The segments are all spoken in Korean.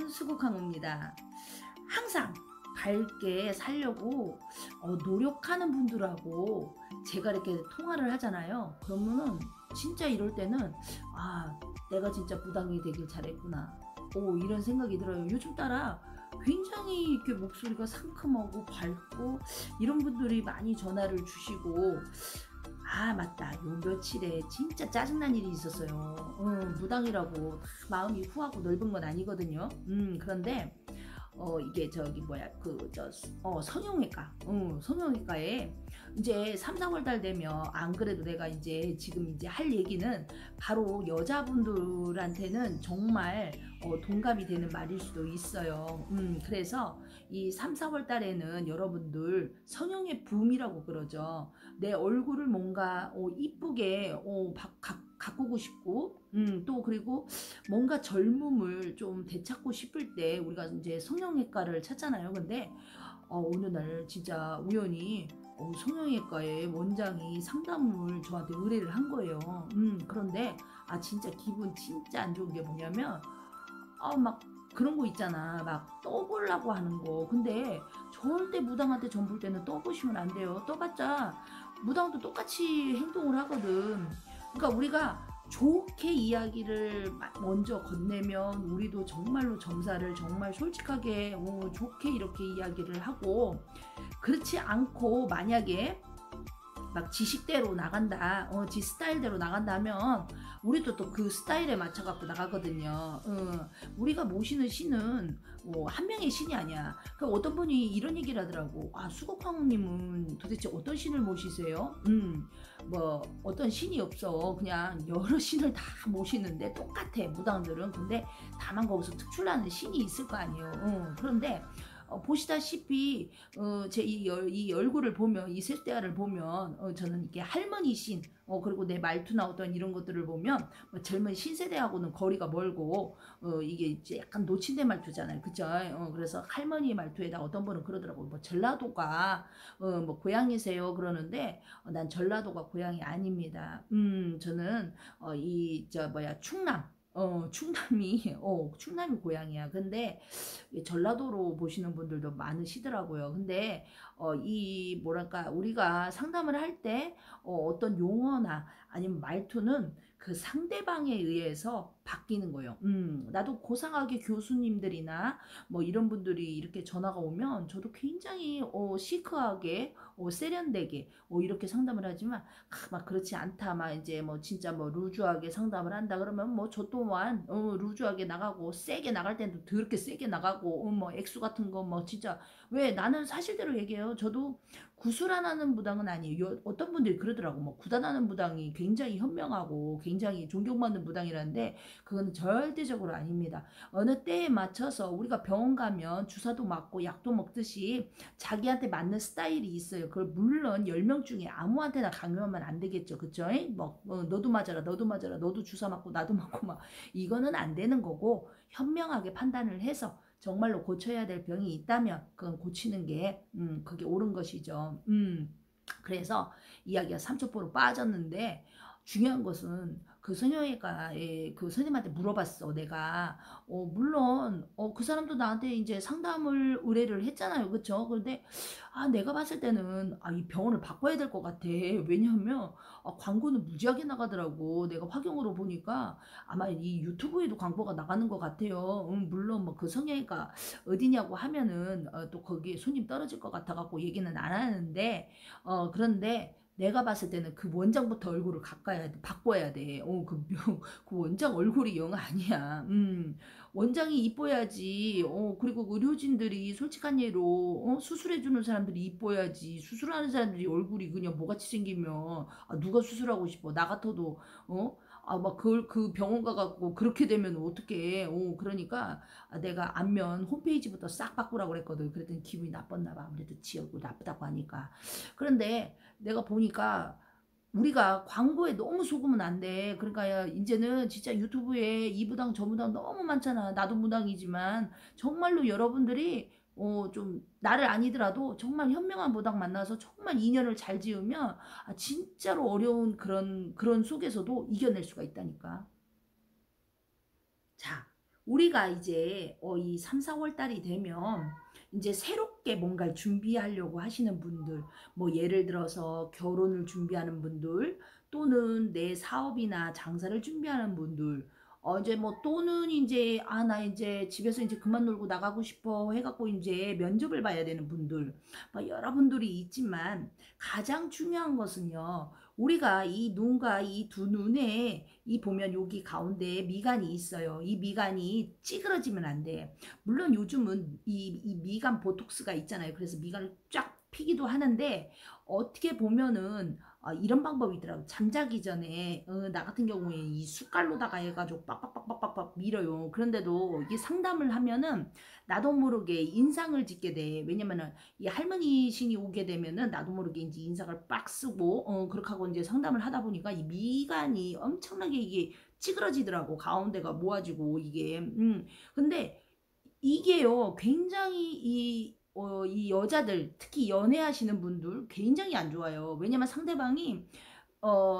여러분, 수국항입니다. 항상 밝게 살려고 노력하는 분들하고 제가 이렇게 통화를 하잖아요. 그러면은 진짜 이럴 때는 내가 진짜 무당이 되길 잘했구나, 이런 생각이 들어요. 요즘 따라 굉장히 이렇게 목소리가 상큼하고 밝고 이런 분들이 많이 전화를 주시고, 맞다, 요 며칠에 진짜 짜증난 일이 있었어요. 무당이라고 마음이 후하고 넓은 건 아니거든요. 그런데 이게 저기 뭐야 성형외과, 성형외과에 이제 3, 4월 달 되면, 안 그래도 내가 이제 지금 이제 할 얘기는 바로 여자분들한테는 정말 동감이 되는 말일 수도 있어요. 그래서 이 3, 4월 달에는 여러분들 성형의 붐이라고 그러죠. 내 얼굴을 뭔가 이쁘게 가꾸고 싶고, 또 그리고 뭔가 젊음을 좀 되찾고 싶을 때 우리가 이제 성형외과를 찾잖아요. 근데 어느 날 진짜 우연히 성형외과의 원장이 상담을 저한테 의뢰를 한 거예요. 그런데 진짜 기분 진짜 안 좋은 게 뭐냐면, 막 그런 거 있잖아, 막 떠보려고 하는 거. 근데 절대 무당한테 전 볼 때는 떠보시면 안 돼요. 떠봤자 무당도 똑같이 행동을 하거든. 그러니까 우리가 좋게 이야기를 먼저 건네면 우리도 정말로 점사를 정말 솔직하게 좋게 이렇게 이야기를 하고, 그렇지 않고 만약에 막 지식대로 나간다, 지 스타일대로 나간다면 우리도 또 그 스타일에 맞춰 갖고 나가거든요. 우리가 모시는 신은 한 명의 신이 아니야. 그 어떤 분이 이런 얘기를 하더라고. 수국황님은 도대체 어떤 신을 모시세요? 뭐 어떤 신이 없어, 그냥 여러 신을 다 모시는데 똑같아, 무당들은. 근데 다만 거기서 특출나는 신이 있을 거 아니에요. 그런데 보시다시피 제 이 얼굴을 보면, 이 세대화를 보면, 저는 이렇게 할머니 신, 그리고 내 말투나 어떤 이런 것들을 보면 젊은 신세대하고는 거리가 멀고, 이게 이제 약간 노친대 말투잖아요, 그죠? 그래서 할머니 말투에다 어떤 분은 그러더라고요. 뭐 전라도가 뭐 고향이세요 그러는데, 난 전라도가 고향이 아닙니다. 저는 이 저 뭐야 충남, 충남이 고향이야. 근데 전라도로 보시는 분들도 많으시더라고요. 근데 이 뭐랄까, 우리가 상담을 할 때 어떤 용어나 아니면 말투는 그 상대방에 의해서 바뀌는 거예요. 나도 고상하게 교수님들이나 뭐 이런 분들이 이렇게 전화가 오면 저도 굉장히 시크하게, 세련되게 이렇게 상담을 하지만, 막 그렇지 않다, 막 이제 뭐 진짜 뭐 루즈하게 상담을 한다 그러면 뭐 저 또한 루즈하게 나가고, 세게 나갈 때는 더럽게 세게 나가고, 뭐 액수 같은 거 뭐 진짜, 왜, 나는 사실대로 얘기해요. 저도 구술안하는 무당은 아니에요. 어떤 분들이 그러더라고. 뭐 구단하는 무당이 굉장히 현명하고 굉장히 존경받는 무당이라는데, 그건 절대적으로 아닙니다. 어느 때에 맞춰서 우리가 병원 가면 주사도 맞고 약도 먹듯이 자기한테 맞는 스타일이 있어요. 그걸 물론 10명 중에 아무한테나 강요하면 안 되겠죠. 그쵸? 뭐 너도 맞아라, 너도 맞아라, 너도 주사 맞고 나도 맞고, 막 이거는 안 되는 거고, 현명하게 판단을 해서 정말로 고쳐야 될 병이 있다면 그건 고치는 게 그게 옳은 것이죠. 그래서 이야기가 삼천포로 빠졌는데, 중요한 것은 그 성형외과에 그 선생님한테 물어봤어, 내가. 물론 그 사람도 나한테 이제 상담을 의뢰를 했잖아요, 그쵸? 그런데 내가 봤을 때는 이 병원을 바꿔야 될 것 같아. 왜냐하면 광고는 무지하게 나가더라고. 내가 확인으로 보니까 아마 이 유튜브에도 광고가 나가는 것 같아요. 물론 뭐 그 성형외과 어디냐고 하면은 또 거기에 손님 떨어질 것 같아갖고 얘기는 안 하는데, 그런데 내가 봤을 때는 그 원장부터 얼굴을 바꿔야 돼. 그 원장 얼굴이 영 아니야. 원장이 이뻐야지. 그리고 의료진들이 솔직한 예로 수술해주는 사람들이 이뻐야지. 수술하는 사람들이 얼굴이 그냥 뭐같이 생기면 누가 수술하고 싶어? 나 같아도 막 그 병원 가갖고 그렇게 되면 어떡해. 그러니까 내가 안면 홈페이지부터 싹 바꾸라고 그랬거든. 그랬더니 기분이 나빴나 봐. 아무래도 지 얼굴 나쁘다고 하니까. 그런데 내가 보니까 우리가 광고에 너무 속으면 안 돼. 그러니까 이제는 진짜 유튜브에 이 무당 저 무당 너무 많잖아. 나도 무당이지만 정말로 여러분들이 좀 나를 아니더라도 정말 현명한 무당 만나서 정말 인연을 잘 지으면 진짜로 어려운 그런 속에서도 이겨낼 수가 있다니까. 자, 우리가 이제 이 3, 4월 달이 되면 이제 새롭게 뭔가를 준비하려고 하시는 분들, 뭐 예를 들어서 결혼을 준비하는 분들, 또는 내 사업이나 장사를 준비하는 분들, 이제 뭐 또는 이제 나 이제 집에서 이제 그만 놀고 나가고 싶어 해갖고 이제 면접을 봐야 되는 분들, 뭐 여러분들이 있지만 가장 중요한 것은요. 우리가 이 눈과 이 두 눈에 이 보면 여기 가운데에 미간이 있어요. 이 미간이 찌그러지면 안 돼. 물론 요즘은 이 미간 보톡스가 있잖아요. 그래서 미간을 쫙 피기도 하는데 어떻게 보면은 이런 방법이 있더라고. 잠자기 전에 나 같은 경우에 이 숟갈로다가 해가지고 빡빡빡빡빡빡 밀어요. 그런데도 이게 상담을 하면은 나도 모르게 인상을 짓게 돼. 왜냐면은 이 할머니 신이 오게 되면은 나도 모르게 이제 인상을 빡 쓰고 그렇게 하고 이제 상담을 하다 보니까 이 미간이 엄청나게 이게 찌그러지더라고. 가운데가 모아지고 이게 근데 이게요 굉장히 이 여자들 특히 연애하시는 분들 굉장히 안 좋아요. 왜냐면 상대방이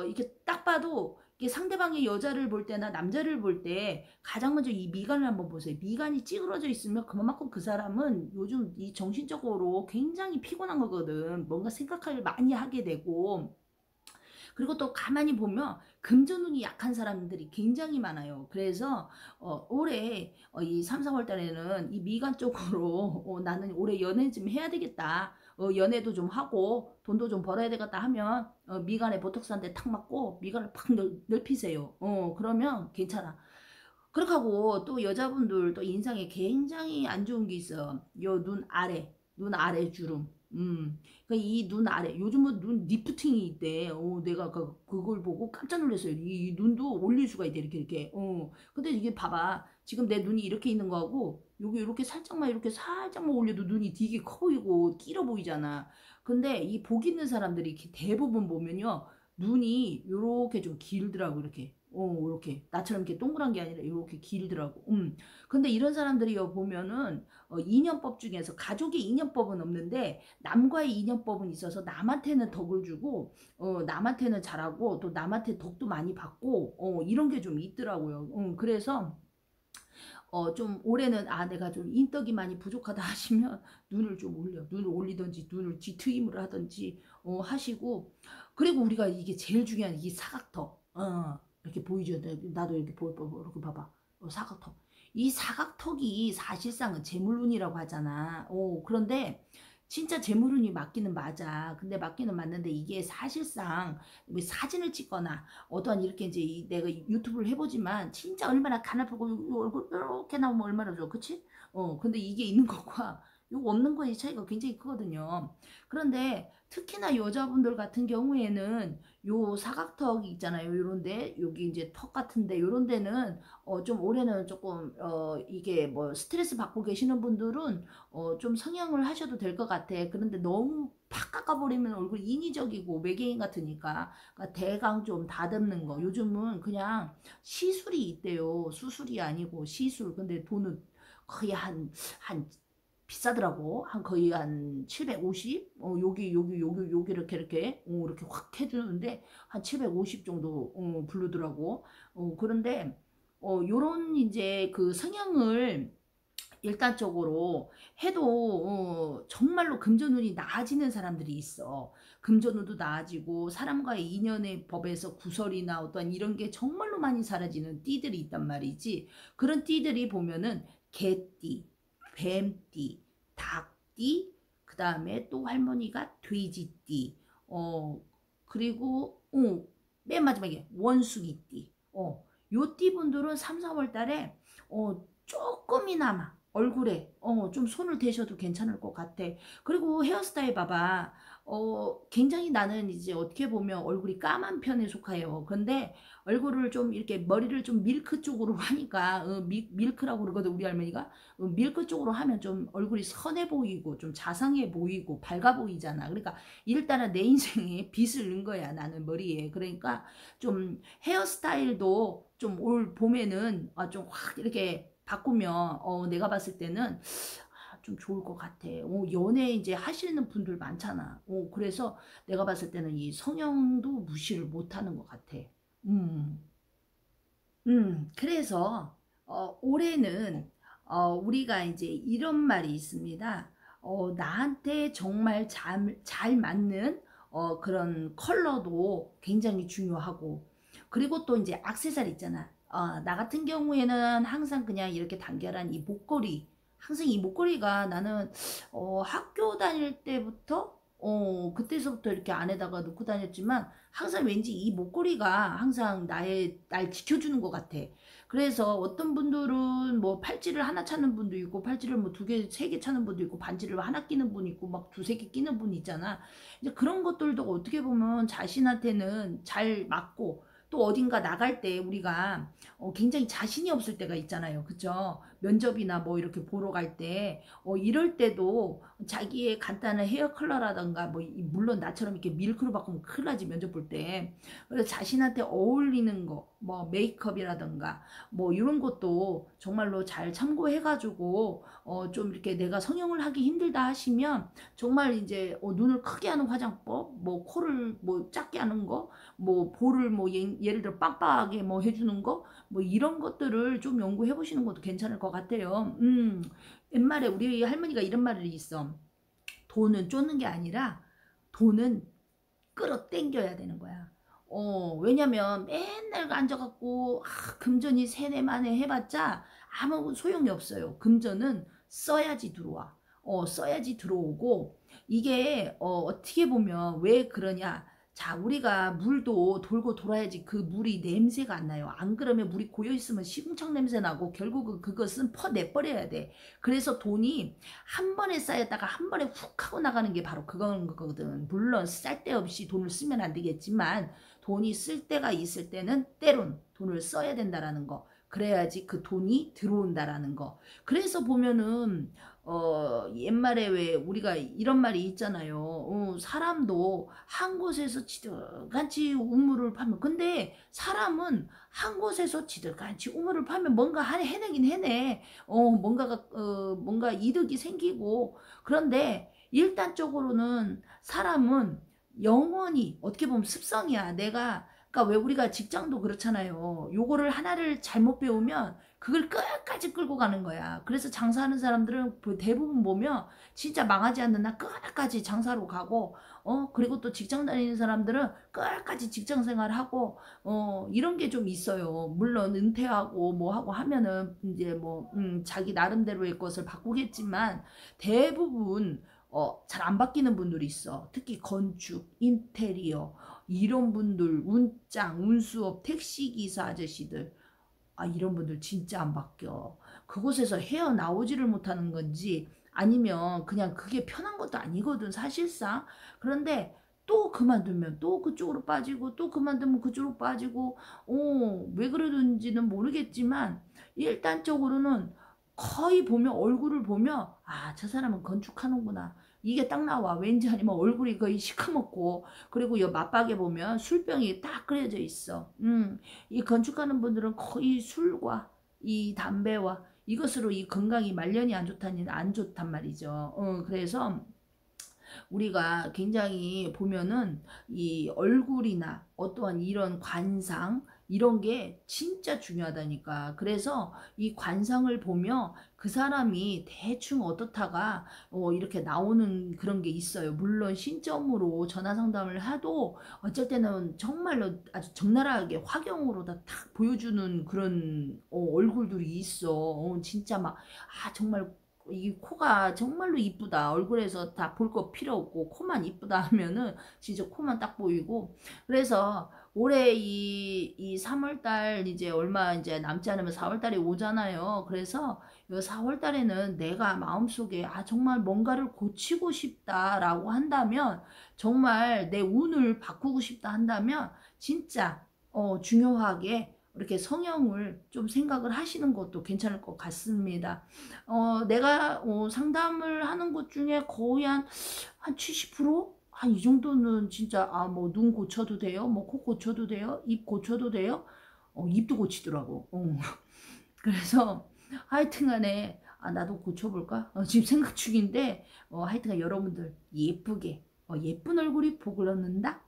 이렇게 딱 봐도 이게 상대방의 여자를 볼 때나 남자를 볼 때 가장 먼저 이 미간을 한번 보세요. 미간이 찌그러져 있으면 그만큼 그 사람은 요즘 이 정신적으로 굉장히 피곤한 거거든. 뭔가 생각을 많이 하게 되고 그리고 또 가만히 보면 금전운이 약한 사람들이 굉장히 많아요. 그래서 올해 이 3, 4월 달에는 이 미간 쪽으로 나는 올해 연애 좀 해야 되겠다. 연애도 좀 하고 돈도 좀 벌어야 되겠다 하면 미간에 보톡스 한 대 탁 맞고 미간을 팍 넓히세요. 그러면 괜찮아. 그렇게 하고 또 여자분들 또 인상에 굉장히 안 좋은 게 있어. 요 눈 아래 주름. 이 눈 아래 요즘은 눈 리프팅이 있대. 내가 그걸 보고 깜짝 놀랐어요. 이 눈도 올릴 수가 있대 이렇게. 근데 이게 봐봐. 지금 내 눈이 이렇게 있는 거하고 여기 이렇게 살짝만 올려도 눈이 되게 커 보이고 길어 보이잖아. 근데 이 복 있는 사람들이 이렇게 대부분 보면요. 눈이 요렇게 좀 길더라고 이렇게. 이렇게 나처럼 이렇게 동그란 게 아니라 이렇게 길더라고. 근데 이런 사람들이 보면은 인연법 중에서 가족의 인연법은 없는데 남과의 인연법은 있어서 남한테는 덕을 주고 남한테는 잘하고 또 남한테 덕도 많이 받고 이런 게 좀 있더라고요. 그래서 좀 올해는 내가 좀 인덕이 많이 부족하다 하시면 눈을 올리든지 눈을 뒤트임을 하든지 하시고 그리고 우리가 이게 제일 중요한 이 사각턱 이렇게 보이죠. 나도 이렇게 이렇게 봐봐. 사각턱. 이 사각턱이 사실상은 재물운이라고 하잖아. 그런데 진짜 재물운이 맞기는 맞아. 근데 맞기는 맞는데 이게 사실상 뭐 사진을 찍거나 어떠한 이렇게 이제 내가 유튜브를 해보지만 진짜 얼마나 가나프고 얼굴 이렇게 나오면 얼마나 좋아. 그치? 근데 이게 있는 것과 요거 없는 거의 차이가 굉장히 크거든요. 그런데 특히나 여자분들 같은 경우에는 요 사각턱 있잖아요. 요런데 여기 이제 턱 같은데 요런 데는 좀 올해는 조금 이게 뭐 스트레스 받고 계시는 분들은 좀 성형을 하셔도 될 것 같아. 그런데 너무 팍 깎아버리면 얼굴 인위적이고 매개인 같으니까 그러니까 대강 좀 다듬는 거. 요즘은 그냥 시술이 있대요. 수술이 아니고 시술. 근데 돈은 거의 한 비싸더라고. 한 거의 한 750? 여기 이렇게 확 해주는데 한 750 정도 부르더라고. 그런데 요런 이제 그 성향을 일단적으로 해도 정말로 금전운이 나아지는 사람들이 있어. 금전운도 나아지고 사람과의 인연의 법에서 구설이나 어떤 이런 게 정말로 많이 사라지는 띠들이 있단 말이지. 그런 띠들이 보면은 개띠, 뱀띠, 닭띠, 그 다음에 또 할머니가 돼지띠, 그리고 맨 마지막에 원숭이띠. 요 띠분들은 3, 4월 달에 조금이나마 얼굴에 좀 손을 대셔도 괜찮을 것 같아. 그리고 헤어스타일 봐봐. 굉장히 나는 이제 어떻게 보면 얼굴이 까만 편에 속해요. 근데 얼굴을 좀 이렇게 머리를 좀 밀크 쪽으로 하니까 밀크라고 그러거든 우리 할머니가. 밀크 쪽으로 하면 좀 얼굴이 선해 보이고 좀 자상해 보이고 밝아 보이잖아. 그러니까 일단은 내 인생에 빚을 넣은 거야 나는 머리에. 그러니까 좀 헤어스타일도 좀 올 봄에는 좀 확 이렇게 바꾸면 내가 봤을 때는 좀 좋을 것 같아. 연애 이제 하시는 분들 많잖아. 그래서 내가 봤을 때는 이 성형도 무시를 못하는 것 같아. 음, 그래서 올해는 우리가 이제 이런 말이 있습니다. 나한테 정말 잘 맞는 그런 컬러도 굉장히 중요하고, 그리고 또 이제 액세서리 있잖아. 나 같은 경우에는 항상 그냥 이렇게 단결한 이 목걸이, 항상 이 목걸이가 나는 학교 다닐 때부터 그때서부터 이렇게 안에다가 놓고 다녔지만, 항상 왠지 이 목걸이가 항상 날 지켜주는 것 같아. 그래서 어떤 분들은 뭐 팔찌를 하나 찾는 분도 있고, 팔찌를 뭐 두 개, 세 개 찾는 분도 있고, 반지를 하나 끼는 분 있고, 막 두세 개 끼는 분 있잖아. 이제 그런 것들도 어떻게 보면 자신한테는 잘 맞고, 또 어딘가 나갈 때 우리가 굉장히 자신이 없을 때가 있잖아요. 그죠? 면접이나 뭐 이렇게 보러 갈 때, 이럴 때도 자기의 간단한 헤어 컬러라던가, 뭐, 물론 나처럼 이렇게 밀크로 바꾸면 큰일 나지, 면접 볼 때. 그래서 자신한테 어울리는 거, 뭐, 메이크업이라던가, 뭐, 이런 것도 정말로 잘 참고해가지고, 좀 이렇게 내가 성형을 하기 힘들다 하시면, 정말 이제, 눈을 크게 하는 화장법, 뭐, 코를 뭐, 작게 하는 거, 뭐, 볼을 뭐, 예를 들어 빵빵하게 뭐 해주는 거, 뭐, 이런 것들을 좀 연구해 보시는 것도 괜찮을 것 같아요. 옛말에 우리 할머니가 이런 말이 있어. 돈은 쫓는 게 아니라 돈은 끌어당겨야 되는 거야. 왜냐면 맨날 앉아갖고 금전이 세네 만에 해봤자 아무 소용이 없어요. 금전은 써야지 들어와. 써야지 들어오고, 이게 어떻게 보면 왜 그러냐. 자, 우리가 물도 돌고 돌아야지 그 물이 냄새가 안 나요. 안 그러면 물이 고여 있으면 시궁창 냄새 나고, 결국은 그것은 퍼내버려야 돼. 그래서 돈이 한 번에 쌓였다가 한 번에 훅 하고 나가는 게 바로 그거거든. 물론 쌀데없이 돈을 쓰면 안 되겠지만, 돈이 쓸 때가 있을 때는 때론 돈을 써야 된다라는 거. 그래야지 그 돈이 들어온다라는 거. 그래서 보면은 옛말에 왜 우리가 이런 말이 있잖아요. 사람도 한 곳에서 지득같이 우물을 파면, 근데 사람은 한 곳에서 지득같이 우물을 파면 뭔가 해내긴 해내. 뭔가 이득이 생기고. 그런데 일단적으로는 사람은 영원히 어떻게 보면 습성이야. 그러니까 왜 우리가 직장도 그렇잖아요. 요거를 하나를 잘못 배우면 그걸 끝까지 끌고 가는 거야. 그래서 장사하는 사람들은 대부분 보면 진짜 망하지 않는 한 끝까지 장사로 가고, 그리고 또 직장 다니는 사람들은 끝까지 직장 생활하고, 이런 게 좀 있어요. 물론 은퇴하고 뭐 하고 하면은 이제 뭐, 자기 나름대로의 것을 바꾸겠지만, 대부분 잘 안 바뀌는 분들이 있어. 특히 건축, 인테리어, 이런 분들, 운짱, 운수업, 택시기사 아저씨들, 이런 분들 진짜 안 바뀌어. 그곳에서 헤어나오지를 못하는 건지, 아니면 그냥 그게 편한 것도 아니거든, 사실상. 그런데 또 그만두면 또 그쪽으로 빠지고, 또 그만두면 그쪽으로 빠지고, 왜 그러는지는 모르겠지만, 일단적으로는 거의 보면, 얼굴을 보면, 저 사람은 건축하는구나, 이게 딱 나와. 왠지 아니면 얼굴이 거의 시커멓고, 그리고 여 맞박에 보면 술병이 딱 그려져 있어. 이 건축하는 분들은 거의 술과 이 담배와 이것으로 이 건강이 말년이 안 좋단 말이죠. 그래서 우리가 굉장히 보면은 이 얼굴이나 어떠한 이런 관상, 이런 게 진짜 중요하다니까. 그래서 이 관상을 보며 그 사람이 대충 어떻다가 이렇게 나오는 그런 게 있어요. 물론 신점으로 전화 상담을 해도 어쩔 때는 정말로 아주 적나라하게 화경으로 다 탁 보여주는 그런 얼굴들이 있어. 진짜 막 정말 이 코가 정말로 이쁘다. 얼굴에서 다 볼 거 필요 없고 코만 이쁘다 하면은 진짜 코만 딱 보이고. 그래서 올해 이 3월달 이제 얼마 이제 남지 않으면 4월달이 오잖아요. 그래서 이 4월달에는 내가 마음속에 정말 뭔가를 고치고 싶다라고 한다면, 정말 내 운을 바꾸고 싶다 한다면, 진짜 중요하게 이렇게 성형을 좀 생각을 하시는 것도 괜찮을 것 같습니다. 내가 상담을 하는 것 중에 거의 한 70%? 한 이 정도는 진짜 뭐 눈 고쳐도 돼요? 뭐 코 고쳐도 돼요? 입 고쳐도 돼요? 입도 고치더라고. 그래서 하여튼간에 나도 고쳐볼까? 지금 생각 중인데, 하여튼간 여러분들 예쁘게 예쁜 얼굴이 복을 얻는다.